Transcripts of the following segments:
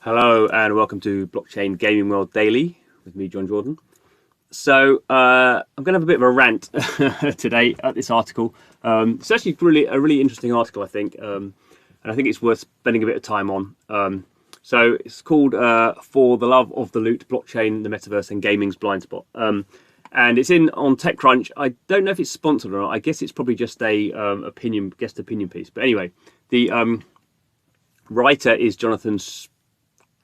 Hello and welcome to Blockchain Gaming World Daily with me, John Jordan. So I'm going to have a bit of a rant today at this article. It's actually a really interesting article, I think, and I think it's worth spending a bit of time on. So it's called "For the Love of the Loot: Blockchain, the Metaverse, and Gaming's Blind Spot," and it's on TechCrunch. I don't know if it's sponsored or not. I guess it's probably just a guest opinion piece. But anyway, the writer is Jonathan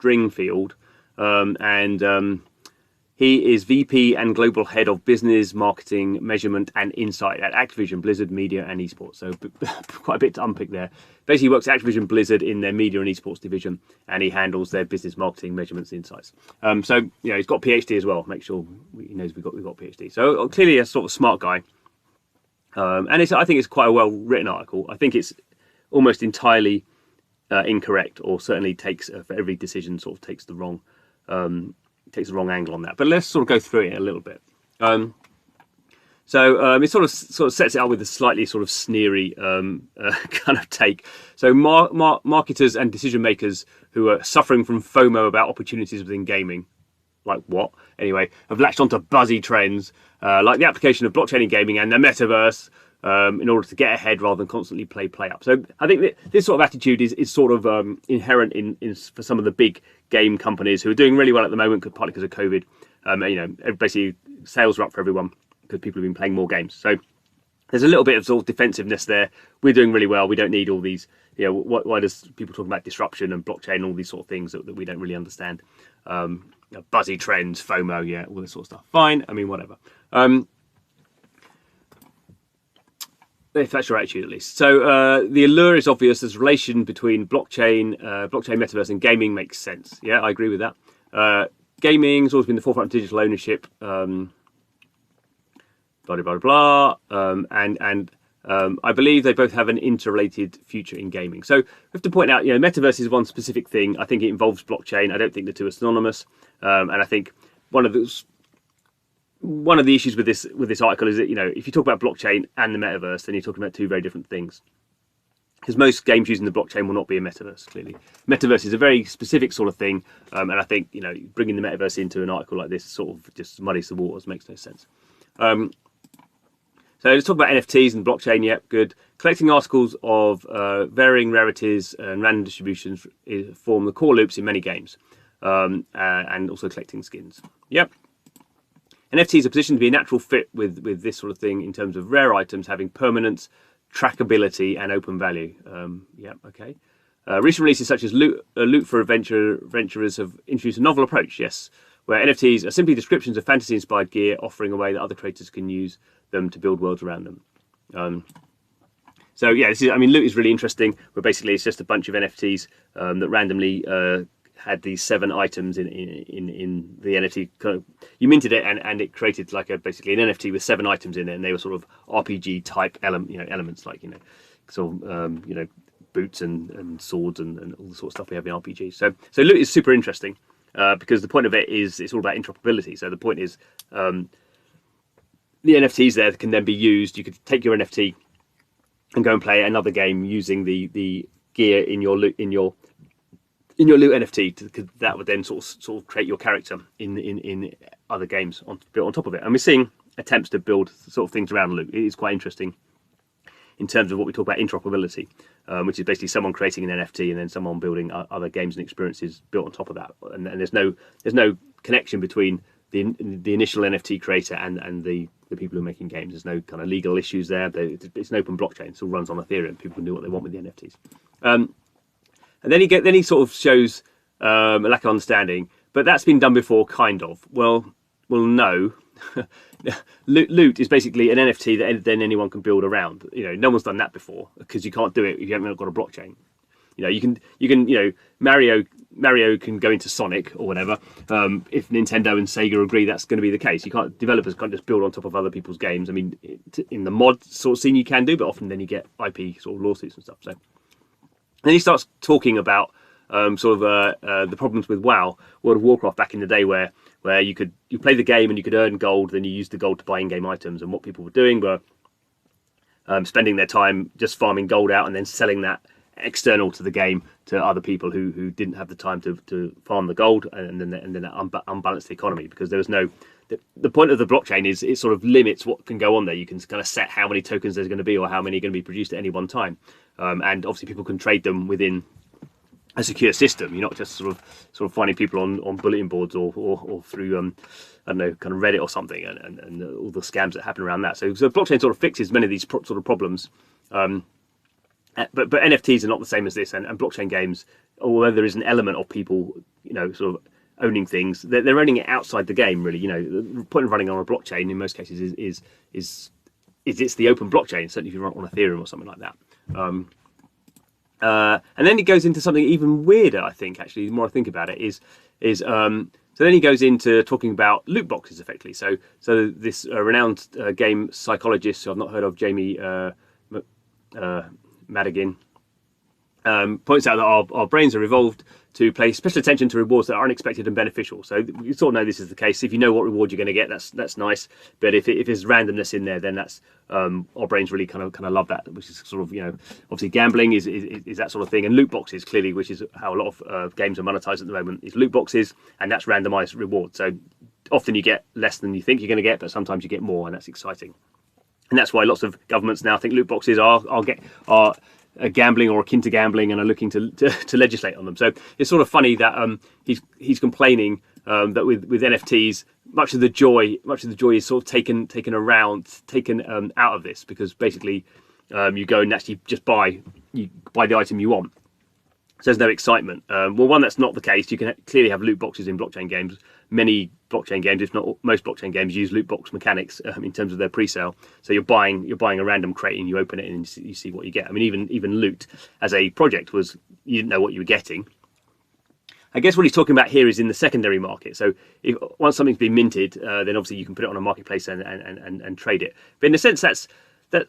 Stringfield, and he is VP and Global Head of Business, Marketing, Measurement and Insight at Activision Blizzard Media and Esports. So quite a bit to unpick there. Basically, he works at Activision Blizzard in their Media and Esports division, and he handles their business, marketing, measurements, insights. So he's got a PhD as well. Make sure he knows we've got a PhD. So clearly a sort of smart guy, and I think it's quite a well written article. I think it's almost entirely incorrect, or certainly takes for every decision sort of takes the wrong angle on that. But let's sort of go through it a little bit. So it sort of sets it up with a slightly sort of sneery kind of take. So marketers and decision makers who are suffering from FOMO about opportunities within gaming, like what anyway, have latched onto buzzy trends like the application of blockchain in gaming and the metaverse, in order to get ahead rather than constantly play up. So I think that this sort of attitude is sort of inherent in for some of the big game companies who are doing really well at the moment, partly because of COVID. Basically sales are up for everyone because people have been playing more games. So there's a little bit of sort of defensiveness there. We're doing really well. We don't need all these. Why does people talk about disruption and blockchain and all these sort of things that we don't really understand? Buzzy trends, FOMO, all this sort of stuff. Fine. I mean, whatever. If that's your attitude, at least. So the allure is obvious. There's a relation between blockchain, metaverse, and gaming makes sense. Yeah, I agree with that. Gaming has always been the forefront of digital ownership. Blah blah blah. And I believe they both have an interrelated future in gaming. So we have to point out, metaverse is one specific thing. I think it involves blockchain. I don't think the two are synonymous. And I think one of the issues with this article is that if you talk about blockchain and the metaverse, then you're talking about two very different things. Because most games using the blockchain will not be a metaverse. Clearly, metaverse is a very specific sort of thing, and I think bringing the metaverse into an article like this sort of just muddies the waters, makes no sense. So let's talk about NFTs and blockchain. Yep, good. Collecting articles of varying rarities and random distributions form the core loops in many games, and also collecting skins. Yep. NFTs are positioned to be a natural fit with this sort of thing in terms of rare items having permanence, trackability, and open value. Okay. Recent releases such as Loot for Adventurers have introduced a novel approach, yes, where NFTs are simply descriptions of fantasy-inspired gear offering a way that other creators can use them to build worlds around them. Loot is really interesting, where basically it's just a bunch of NFTs that randomly had these 7 items in the NFT. You minted it and it created like basically an NFT with 7 items in it, and they were sort of RPG type elements like boots and swords and all the sort of stuff we have in RPGs. So Loot is super interesting because the point of it is it's all about interoperability. So the point is the NFTs there can then be used. You could take your NFT and go and play another game using the gear in your Loot Loot NFT, because that would then sort of create your character in other games built on top of it. And we're seeing attempts to build sort of things around Loot. It is quite interesting in terms of what we talk about interoperability, which is basically someone creating an NFT and then someone building other games and experiences built on top of that. And there's no connection between the initial NFT creator and the people who are making games. There's no kind of legal issues there. It's an open blockchain. It all runs on Ethereum. People can do what they want with the NFTs. And then he sort of shows a lack of understanding, but that's been done before, kind of. Well, no. Loot is basically an NFT that then anyone can build around. No one's done that before, because you can't do it if you haven't got a blockchain. Mario can go into Sonic or whatever. If Nintendo and Sega agree that's going to be the case, developers can't just build on top of other people's games. I mean, in the mod sort of scene you can do, but often then you get IP sort of lawsuits and stuff. So. Then he starts talking about the problems with WoW, World of Warcraft back in the day, where you play the game and you could earn gold, then you use the gold to buy in-game items, and what people were doing were spending their time just farming gold out and then selling that external to the game to other people who didn't have the time to farm the gold, and then that unbalanced the economy, because there was no. The point of the blockchain is it sort of limits what can go on there. You can kind of set how many tokens there's going to be or how many are going to be produced at any one time, and obviously people can trade them within a secure system. You're not just sort of finding people on bulletin boards or through I don't know, kind of Reddit or something, and all the scams that happen around that. So blockchain sort of fixes many of these sort of problems. But NFTs are not the same as this, and blockchain games, although there is an element of people, sort of owning things, they're owning it outside the game, really. The point of running on a blockchain in most cases is it's the open blockchain. Certainly, if you run on Ethereum or something like that. And then he goes into something even weirder, I think. Actually, the more I think about it, so then he goes into talking about loot boxes, effectively. So this renowned game psychologist, who I've not heard of, Jamie Madigan, points out that our brains are evolved to pay special attention to rewards that are unexpected and beneficial. So you sort of know this is the case. If you know what reward you're going to get, that's nice. But if there's randomness in there, then that's our brains really kind of love that, which is sort of obviously gambling is that sort of thing, and loot boxes clearly, which is how a lot of games are monetized at the moment, is loot boxes, and that's randomized reward. So often you get less than you think you're going to get, but sometimes you get more, and that's exciting. And that's why lots of governments now think loot boxes are gambling or akin to gambling, and are looking to legislate on them. So it's sort of funny that he's complaining that with NFTs, much of the joy is sort of taken out of this, because basically you go and actually just buy the item you want. So there's no excitement. Well, one, that's not the case. You can clearly have loot boxes in blockchain games. Many blockchain games, if not most blockchain games, use loot box mechanics in terms of their pre-sale. So you're buying a random crate, and you open it and you see what you get. I mean, even loot as a project you didn't know what you were getting. I guess what he's talking about here is in the secondary market. So once something's been minted, then obviously you can put it on a marketplace and trade it. But in a sense, there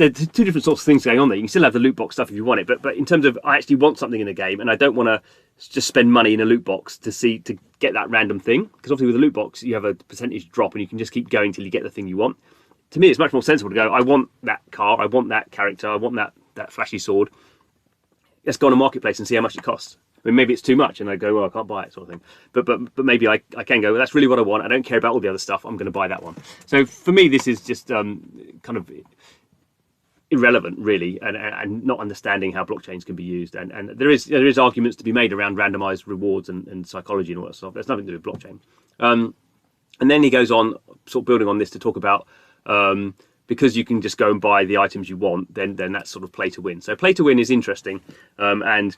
are two different sorts of things going on there. You can still have the loot box stuff if you want it, but in terms of, I actually want something in the game, and I don't want to just spend money in a loot box to get that random thing, because obviously with a loot box you have a percentage drop, and you can just keep going till you get the thing you want. To me, it's much more sensible to go, I want that car, I want that character, I want that flashy sword. Let's go on a marketplace and see how much it costs. I mean, maybe it's too much, and I go, well, I can't buy it, sort of thing. But maybe I can go, well, that's really what I want. I don't care about all the other stuff. I'm going to buy that one. So for me, this is just kind of irrelevant, really, and not understanding how blockchains can be used. And there is arguments to be made around randomized rewards and psychology and all that stuff. There's nothing to do with blockchain. And then he goes on, sort of building on this, to talk about because you can just go and buy the items you want, then that's sort of play to win. So play to win is interesting, and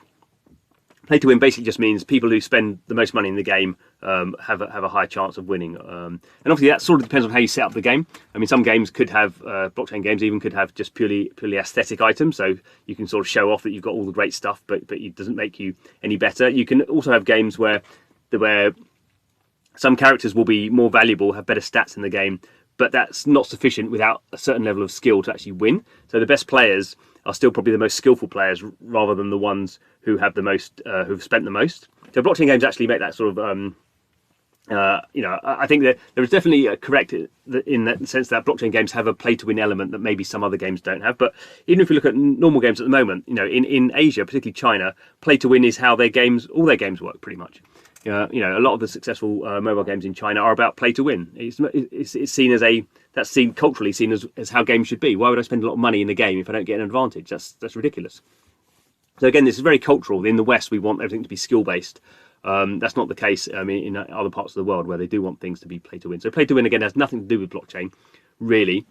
play to win basically just means people who spend the most money in the game have a higher chance of winning. And obviously that sort of depends on how you set up the game. I mean, some games could have, blockchain games even could have just purely aesthetic items. So you can sort of show off that you've got all the great stuff, but it doesn't make you any better. You can also have games where some characters will be more valuable, have better stats in the game, but that's not sufficient without a certain level of skill to actually win. So the best players are still probably the most skillful players, rather than the ones who have the most, who've spent the most. So blockchain games actually make that sort of, I think that there is definitely correct in that sense that blockchain games have a play-to-win element that maybe some other games don't have. But even if you look at normal games at the moment, in Asia, particularly China, play-to-win is how all their games work, pretty much. A lot of the successful mobile games in China are about play to win. It's seen that's culturally seen as how games should be. Why would I spend a lot of money in the game if I don't get an advantage? That's ridiculous. So again, this is very cultural. In the West, we want everything to be skill based. That's not the case. I mean, in other parts of the world where they do want things to be play to win. So play to win again has nothing to do with blockchain, really.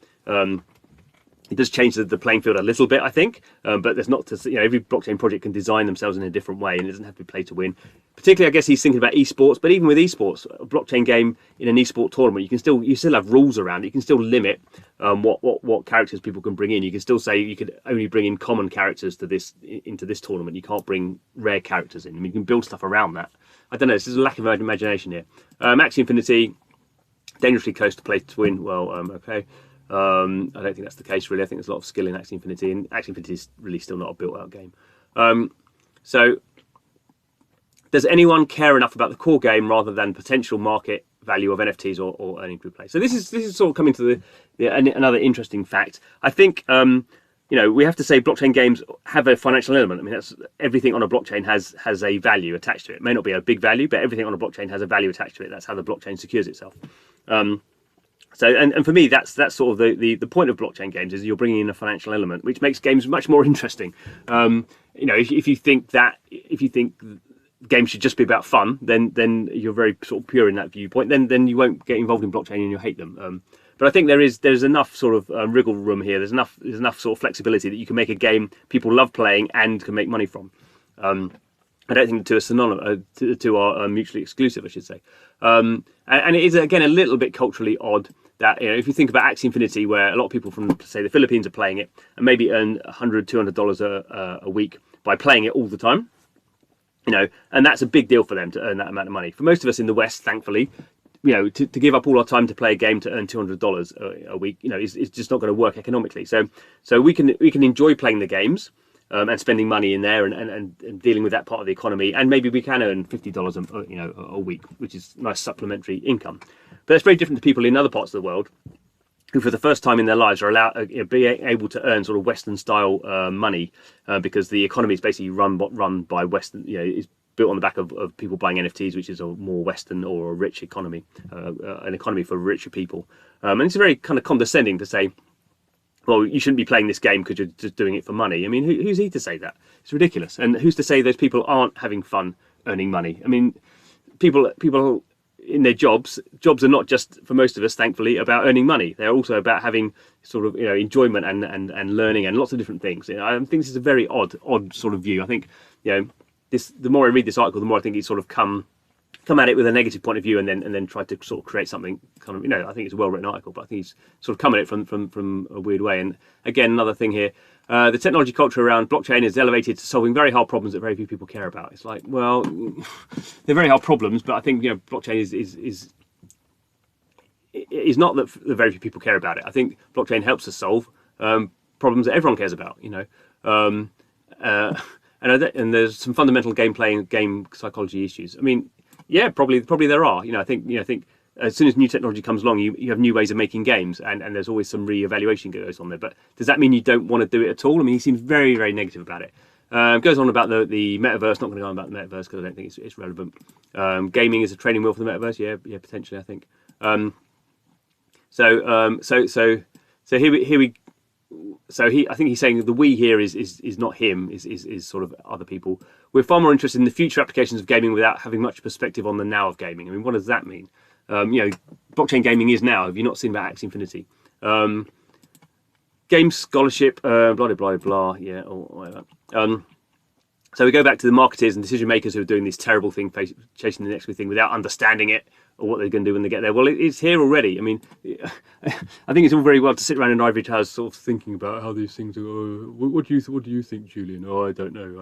It does change the playing field a little bit, I think, but there's not to, every blockchain project can design themselves in a different way, and it doesn't have to be play to win. Particularly, I guess he's thinking about esports, but even with esports, a blockchain game in an esport tournament, you still have rules around it. You can still limit what characters people can bring in. You can still say you could only bring in common characters into this tournament. You can't bring rare characters in. I mean, you can build stuff around that. I don't know. There's a lack of imagination here. Axie Infinity, dangerously close to play to win. Well, okay. I don't think that's the case, really. I think there's a lot of skill in Axie Infinity, and Axie Infinity is really still not a built-out game. So, does anyone care enough about the core game rather than potential market value of NFTs or earning through play? So this is sort of coming to another interesting fact. I think we have to say blockchain games have a financial element. I mean, that's everything on a blockchain has a value attached to it. It may not be a big value, but everything on a blockchain has a value attached to it. That's how the blockchain secures itself. So, and for me, that's sort of the point of blockchain games is you're bringing in a financial element, which makes games much more interesting. If you think games should just be about fun, then you're very sort of pure in that viewpoint. Then you won't get involved in blockchain and you'll hate them. But I think there's enough sort of wriggle room here. There's enough sort of flexibility that you can make a game people love playing and can make money from. I don't think the two are synonymous. The two are mutually exclusive, I should say. And it is again a little bit culturally odd that if you think about Axie Infinity, where a lot of people from say the Philippines are playing it and maybe earn $100, $200 a week by playing it all the time, and that's a big deal for them to earn that amount of money. For most of us in the West, thankfully, to give up all our time to play a game to earn $200 a week, is just not going to work economically. So we can enjoy playing the games and spending money in there and dealing with that part of the economy, and maybe we can earn $50 a week, which is nice supplementary income. But that's very different to people in other parts of the world who, for the first time in their lives, are allowed be able to earn sort of Western style money because the economy is basically run by Western. It's built on the back of people buying NFTs, which is a more Western or a rich economy, an economy for richer people. And it's very kind of condescending to say, well, you shouldn't be playing this game because you're just doing it for money. I mean, who's he to say that? It's ridiculous. And who's to say those people aren't having fun earning money? I mean, people in their jobs are not just, for most of us, thankfully, about earning money. They're also about having sort of enjoyment and learning and lots of different things. I think this is a very odd sort of view. I think the more I read this article, the more I think he's sort of come at it with a negative point of view and then tried to sort of create something kind of, I think it's a well-written article, but I think he's sort of come at it from a weird way. And again, another thing here, the technology culture around blockchain is elevated to solving very hard problems that very few people care about. It's like, well, they're very hard problems, but I think blockchain is not that very few people care about it. I think blockchain helps us solve problems that everyone cares about. And there's some fundamental game psychology issues. I mean, yeah, probably there are. I think as soon as new technology comes along, you have new ways of making games, and there's always some re-evaluation goes on there. But does that mean you don't want to do it at all? I mean, he seems very, very negative about it. Goes on about the metaverse. Not going to go on about the metaverse because I don't think it's relevant. Gaming is a training wheel for the metaverse. Yeah, potentially, I think. I think he's saying the we here is not him, is sort of other people. We're far more interested in the future applications of gaming without having much perspective on the now of gaming. I mean, what does that mean? Blockchain gaming is now. Have you not seen about Axie Infinity? Game scholarship, blah, blah, blah, blah, yeah, or whatever. So we go back to the marketers and decision makers who are doing this terrible thing, chasing the next big thing without understanding it or what they're going to do when they get there. Well, it's here already. I mean, I think it's all very well to sit around in ivory towers sort of thinking about how these things are. What do you think, Julian? Oh, I don't know.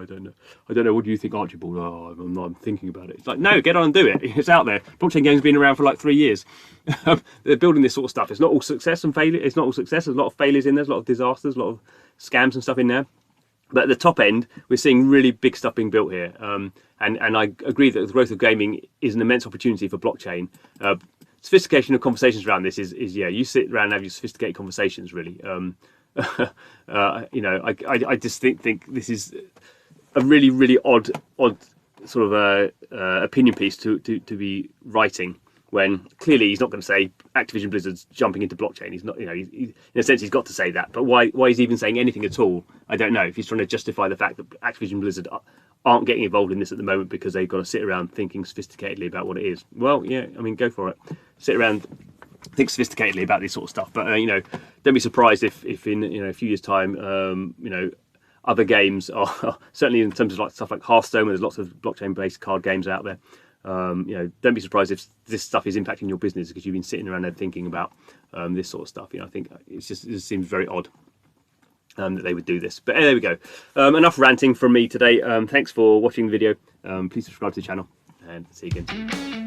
What do you think, Archibald? Oh, I'm thinking about it. It's like, no, get on and do it. It's out there. Blockchain games have been around for like 3 years. They're building this sort of stuff. It's not all success and failure. It's not all success. There's a lot of failures in there. There's a lot of disasters, a lot of scams and stuff in there. But at the top end, we're seeing really big stuff being built here. And I agree that the growth of gaming is an immense opportunity for blockchain. Sophistication of conversations around this is you sit around and have your sophisticated conversations, really. I just think this is a really, really odd sort of opinion piece to be writing, when clearly he's not going to say Activision Blizzard's jumping into blockchain. He's not, in a sense, he's got to say that. But why he's even saying anything at all, I don't know. If he's trying to justify the fact that Activision Blizzard aren't getting involved in this at the moment because they've got to sit around thinking sophisticatedly about what it is. Well, yeah, I mean, go for it. Sit around, think sophisticatedly about this sort of stuff. But don't be surprised if in a few years' time, other games are certainly in terms of like stuff like Hearthstone, where there's lots of blockchain-based card games out there. Don't be surprised if this stuff is impacting your business because you've been sitting around there thinking about this sort of stuff. I think it just seems very odd that they would do this. But there we go. Enough ranting from me today. Thanks for watching the video. Please subscribe to the channel and see you again soon.